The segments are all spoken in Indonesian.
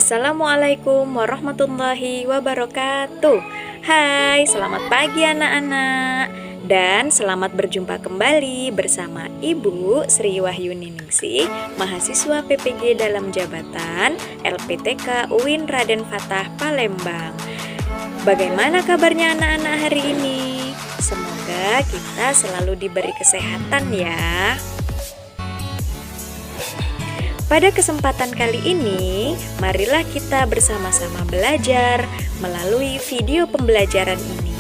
Assalamualaikum warahmatullahi wabarakatuh. Hai, selamat pagi anak-anak. Dan selamat berjumpa kembali bersama Ibu Sri Wahyuni Ningsih, mahasiswa PPG dalam jabatan LPTK UIN Raden Fatah Palembang. Bagaimana kabarnya anak-anak hari ini? Semoga kita selalu diberi kesehatan ya. Pada kesempatan kali ini, marilah kita bersama-sama belajar melalui video pembelajaran ini.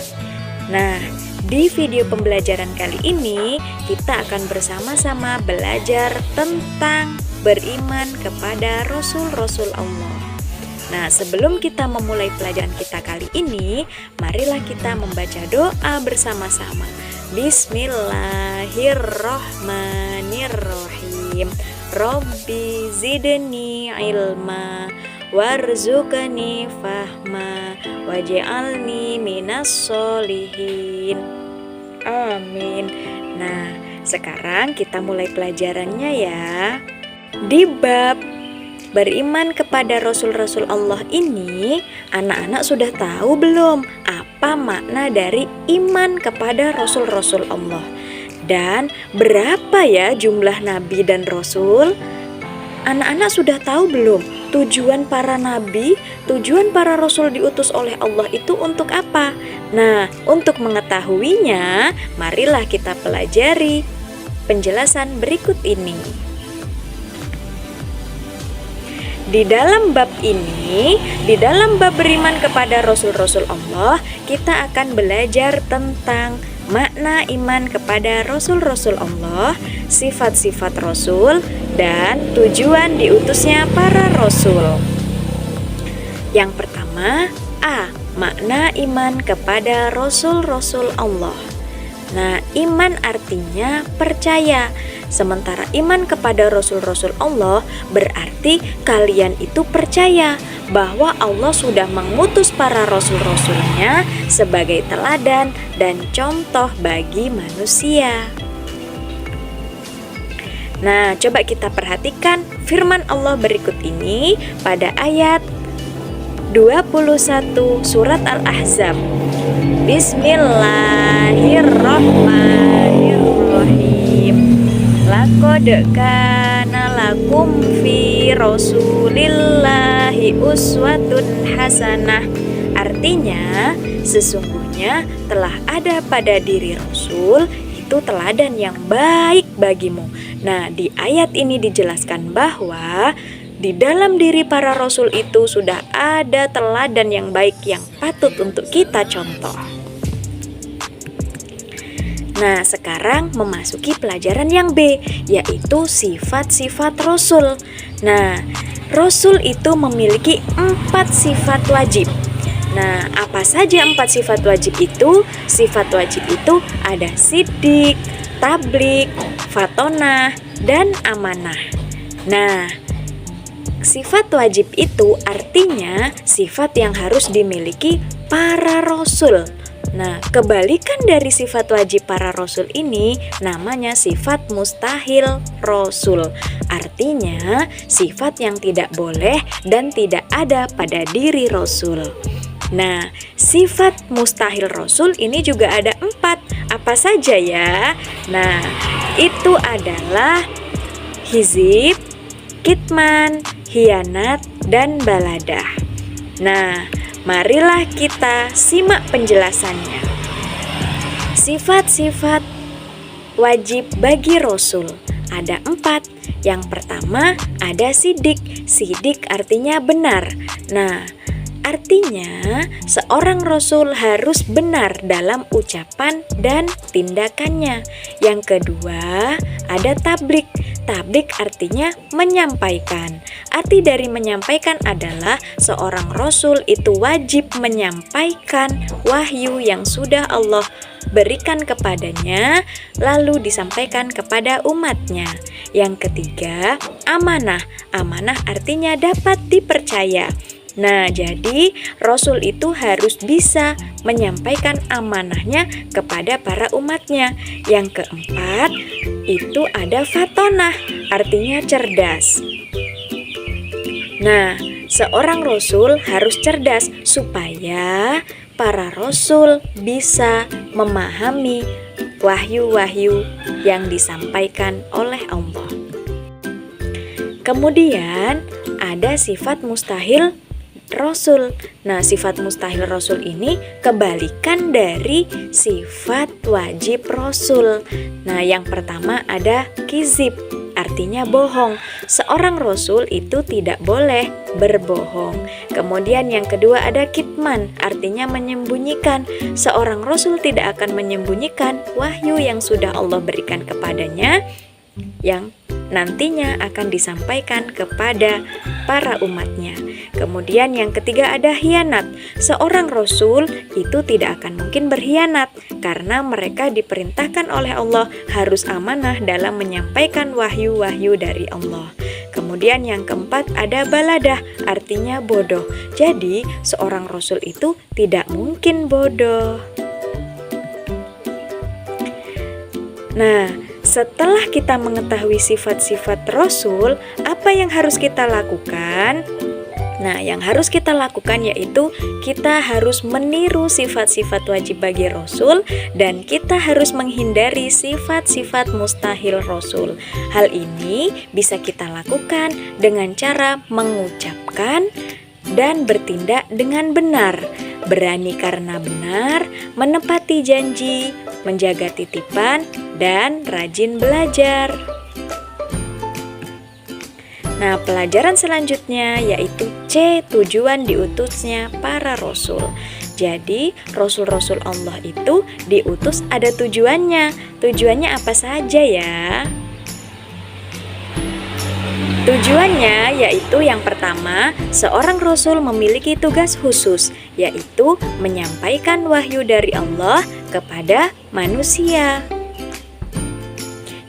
Nah, di video pembelajaran kali ini, kita akan bersama-sama belajar tentang beriman kepada Rasul-Rasul Allah. Nah, sebelum kita memulai pelajaran kita kali ini, marilah kita membaca doa bersama-sama. Bismillahirrahmanirrahim. Rabbi zidni ilma warzuqni fahma waj'alni minas solihin. Amin. Nah, sekarang kita mulai pelajarannya ya. Di bab beriman kepada Rasul-Rasul Allah ini, anak-anak sudah tahu belum apa makna dari iman kepada Rasul-Rasul Allah? Dan berapa ya jumlah nabi dan rasul? Anak-anak sudah tahu belum tujuan para nabi, tujuan para rasul diutus oleh Allah itu untuk apa? Nah, untuk mengetahuinya, marilah kita pelajari penjelasan berikut ini. Di dalam bab ini, di dalam bab beriman kepada Rasul-Rasul Allah, kita akan belajar tentang makna iman kepada Rasul-Rasul Allah, sifat-sifat Rasul, dan tujuan diutusnya para Rasul. Yang pertama, A. Makna iman kepada Rasul-Rasul Allah. Nah, iman artinya percaya. Sementara iman kepada Rasul-Rasul Allah berarti kalian itu percaya bahwa Allah sudah mengutus para Rasul-Rasulnya sebagai teladan dan contoh bagi manusia. Nah, coba kita perhatikan firman Allah berikut ini pada ayat 21 surat Al-Ahzab. Bismillahirrahmanirrahim. Laqad kana lakum fi Rasulillahi uswatun hasanah. Artinya, sesungguhnya telah ada pada diri Rasul itu teladan yang baik bagimu. Nah, di ayat ini dijelaskan bahwa di dalam diri para Rasul itu sudah ada teladan yang baik yang patut untuk kita contoh. Nah, sekarang memasuki pelajaran yang B, yaitu sifat-sifat Rasul. Nah, Rasul itu memiliki 4 sifat wajib. Nah, apa saja 4 sifat wajib itu? Sifat wajib itu ada siddiq, tabligh, fatonah, dan amanah. Nah, sifat wajib itu artinya sifat yang harus dimiliki para Rasul. Nah, kebalikan dari sifat wajib para Rasul ini namanya sifat mustahil Rasul. Artinya, sifat yang tidak boleh dan tidak ada pada diri Rasul. Nah, sifat mustahil Rasul ini juga ada 4. Apa saja ya? Nah, itu adalah hizib, kitman, hianat, dan baladah. Nah, marilah kita simak penjelasannya. Sifat-sifat wajib bagi Rasul ada 4. Yang pertama ada siddiq. Siddiq artinya benar. Nah, artinya seorang Rasul harus benar dalam ucapan dan tindakannya. Yang kedua ada tabligh. Tabligh artinya menyampaikan. Arti dari menyampaikan adalah seorang Rasul itu wajib menyampaikan wahyu yang sudah Allah berikan kepadanya, lalu disampaikan kepada umatnya. Yang ketiga, amanah. Amanah artinya dapat dipercaya. Nah, jadi Rasul itu harus bisa menyampaikan amanahnya kepada para umatnya. Yang keempat, itu ada fatonah, artinya cerdas. Nah, seorang rasul harus cerdas supaya para rasul bisa memahami wahyu-wahyu yang disampaikan oleh Allah. Kemudian ada sifat mustahil rasul. Nah, sifat mustahil rasul ini kebalikan dari sifat wajib rasul. Nah, yang pertama ada kizib, artinya bohong. Seorang rasul itu tidak boleh berbohong. Kemudian yang kedua ada kitman, artinya menyembunyikan. Seorang rasul tidak akan menyembunyikan wahyu yang sudah Allah berikan kepadanya, yang nantinya akan disampaikan kepada para umatnya. Kemudian yang ketiga ada hianat. Seorang rasul itu tidak akan mungkin berkhianat karena mereka diperintahkan oleh Allah harus amanah dalam menyampaikan wahyu-wahyu dari Allah. Kemudian yang keempat ada baladah, artinya bodoh. Jadi seorang rasul itu tidak mungkin bodoh. Nah, setelah kita mengetahui sifat-sifat Rasul, apa yang harus kita lakukan? Nah, yang harus kita lakukan yaitu kita harus meniru sifat-sifat wajib bagi Rasul dan kita harus menghindari sifat-sifat mustahil Rasul. Hal ini bisa kita lakukan dengan cara mengucapkan dan bertindak dengan benar, berani karena benar, menepati janji, menjaga titipan, dan rajin belajar. Nah, pelajaran selanjutnya yaitu C, tujuan diutusnya para rasul. Jadi, rasul-rasul Allah itu diutus ada tujuannya. Tujuannya apa saja ya? Tujuannya yaitu yang pertama, seorang rasul memiliki tugas khusus, yaitu menyampaikan wahyu dari Allah kepada manusia.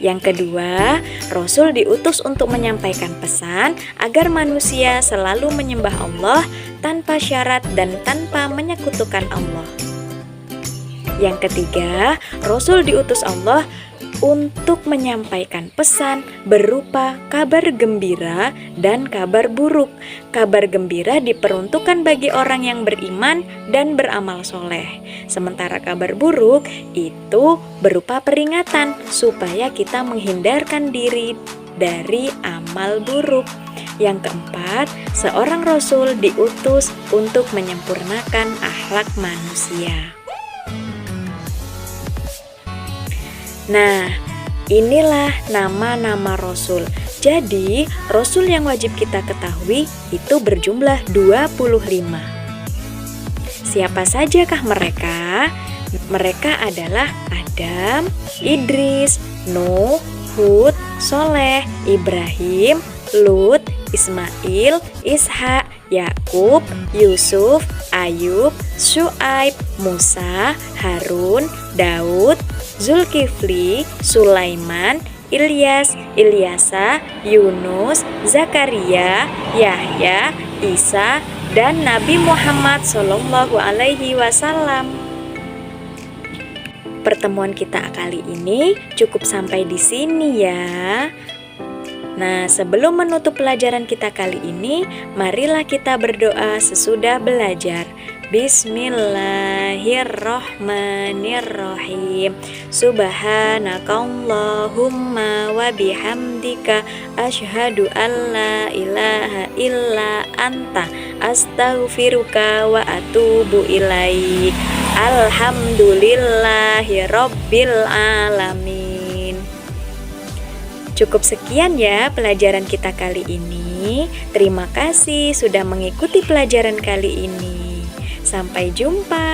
Yang kedua, rasul diutus untuk menyampaikan pesan agar manusia selalu menyembah Allah tanpa syarat dan tanpa menyekutukan Allah. Yang ketiga, rasul diutus Allah untuk menyampaikan pesan berupa kabar gembira dan kabar buruk. Kabar gembira diperuntukkan bagi orang yang beriman dan beramal soleh. Sementara kabar buruk itu berupa peringatan supaya kita menghindarkan diri dari amal buruk. Yang keempat, seorang rasul diutus untuk menyempurnakan akhlak manusia. Nah, inilah nama-nama Rasul. Jadi, Rasul yang wajib kita ketahui itu berjumlah 25. Siapa sajakah mereka? Mereka adalah Adam, Idris, Nuh, Hud, Soleh, Ibrahim, Lut, Ismail, Ishak, Yakub, Yusuf, Ayub, Syuaib, Musa, Harun, Daud, Zulkifli, Sulaiman, Ilyas, Ilyasa, Yunus, Zakaria, Yahya, Isa, dan Nabi Muhammad SAW. Pertemuan kita kali ini cukup sampai di sini ya. Nah, sebelum menutup pelajaran kita kali ini, marilah kita berdoa sesudah belajar. Bismillahirrahmanirrahim. Subhanakallahumma wa bihamdika asyhadu an la ilaha illa anta astaghfiruka wa atubu ilaik. Alhamdulillahi rabbil alamin. Cukup sekian ya pelajaran kita kali ini. Terima kasih sudah mengikuti pelajaran kali ini. Sampai jumpa.